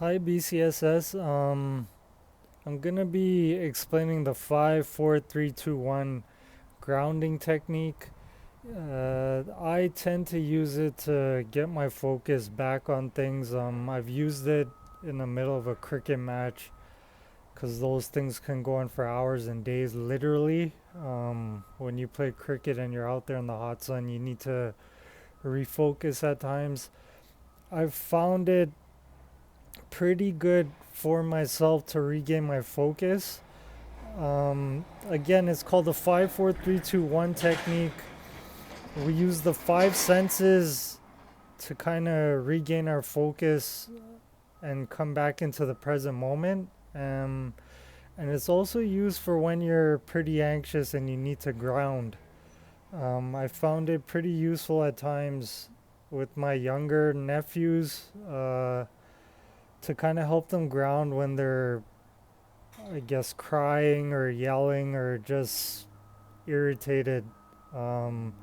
Hi BCSS. I'm gonna be explaining the 5, 4, 3, 2, 1 grounding technique. I tend to use it to get my focus back on things. I've used it in the middle of a cricket match because those things can go on for hours and days, literally. When you play cricket and you're out there in the hot sun, you need to refocus at times. I've found it pretty good for myself to regain my focus. Again, it's called the 5, 4, 3, 2, 1 technique. We use the five senses to kind of regain our focus and come back into the present moment. And it's also used for when you're pretty anxious and you need to ground. I found it pretty useful at times with my younger nephews to kind of help them ground when they're, I guess, crying or yelling or just irritated. Um,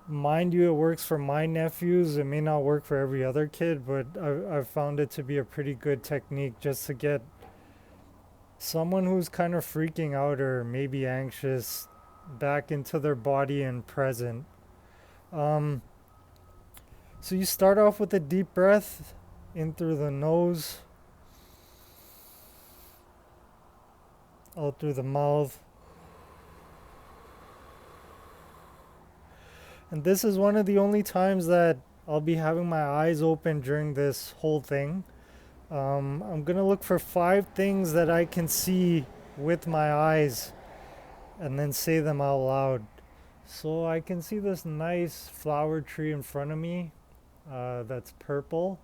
Mind you, it works for my nephews. It may not work for every other kid, but I've found it to be a pretty good technique just to get someone who's kind of freaking out or maybe anxious back into their body and present. Um, so you start off with a deep breath in through the nose, out through the mouth. And this is one of the only times that I'll be having my eyes open during this whole thing. I'm going to look for five things that I can see with my eyes and then say them out loud. So I can see this nice flower tree in front of me that's purple.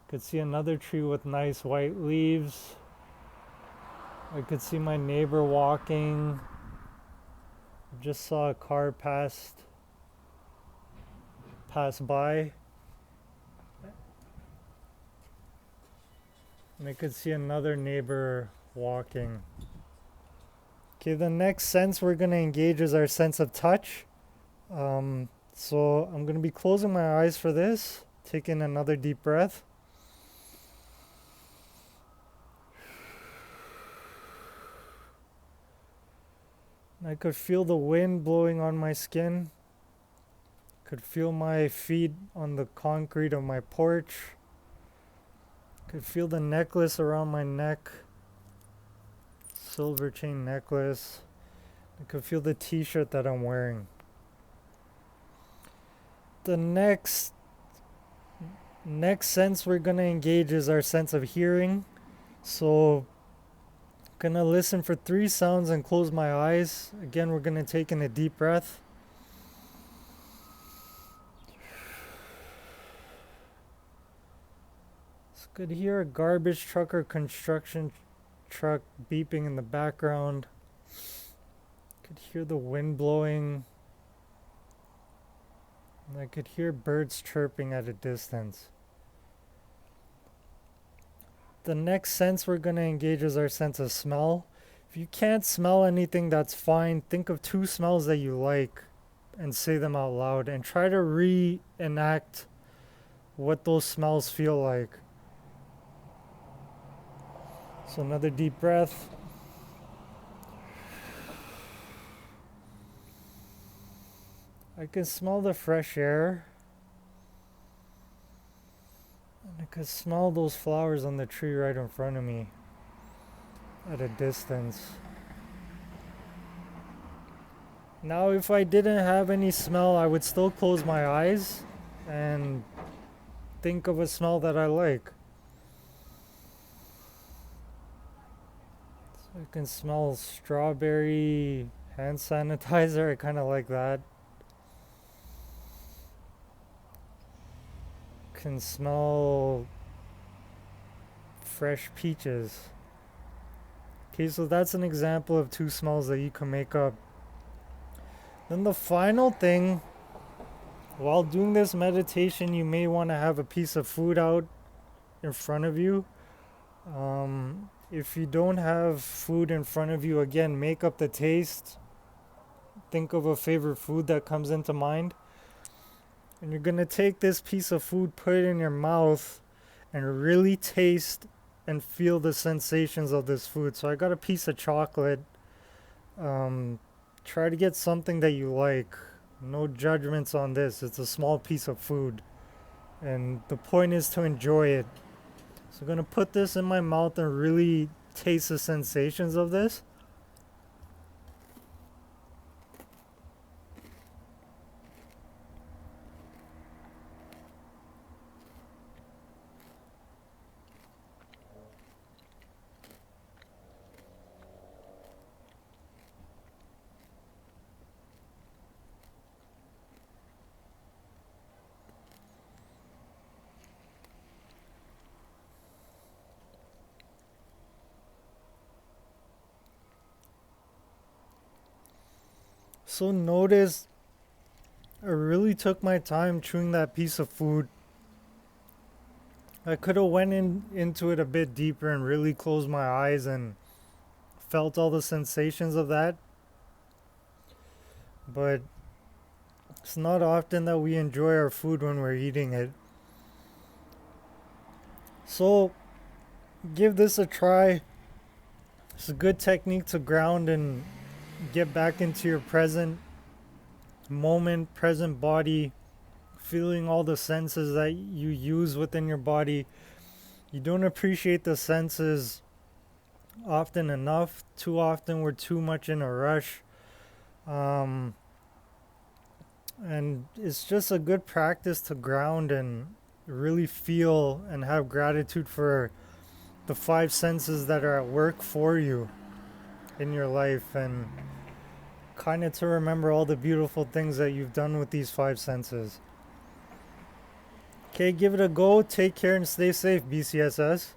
Could see another tree with nice white leaves. I could see my neighbor walking. Just saw a car pass by. And I could see another neighbor walking. Okay, the next sense we're going to engage is our sense of touch. So I'm going to be closing my eyes for this, taking another deep breath. I could feel the wind blowing on my skin. Could feel my feet on the concrete of my porch. Could feel the necklace around my neck. Silver chain necklace. I could feel the t-shirt that I'm wearing. The next sense we're going to engage is our sense of hearing. So gonna listen for 3 sounds and close my eyes. Again, we're gonna take in a deep breath. So could hear a garbage truck or construction truck beeping in the background. Could hear the wind blowing. And I could hear birds chirping at a distance. The next sense we're going to engage is our sense of smell. If you can't smell anything, that's fine. Think of 2 smells that you like and say them out loud and try to reenact what those smells feel like. So another deep breath. I can smell the fresh air. And I could smell those flowers on the tree right in front of me at a distance. Now, if I didn't have any smell, I would still close my eyes and think of a smell that I like. So I can smell strawberry hand sanitizer. I kind of like that. Can smell fresh peaches. Okay, so that's an example of 2 smells that you can make up. Then the final thing, while doing this meditation, you may want to have a piece of food out in front of you. If you don't have food in front of you, again, make up the taste. Think of a favorite food that comes into mind. And you're going to take this piece of food, put it in your mouth, and really taste and feel the sensations of this food. So I got a piece of chocolate. Try to get something that you like. No judgments on this. It's a small piece of food, and the point is to enjoy it. So I'm gonna put this in my mouth and really taste the sensations of this. So notice I really took my time chewing that piece of food. I could have went into it a bit deeper and really closed my eyes and felt all the sensations of that. But it's not often that we enjoy our food when we're eating it. So give this a try. It's a good technique to ground and get back into your present moment, present body, feeling all the senses that you use within your body. You don't appreciate the senses often enough. Too often we're too much in a rush. And it's just a good practice to ground and really feel and have gratitude for the five senses that are at work for you in your life, and kind of to remember all the beautiful things that you've done with these five senses. Okay, give it a go. Take care and stay safe, BCSS.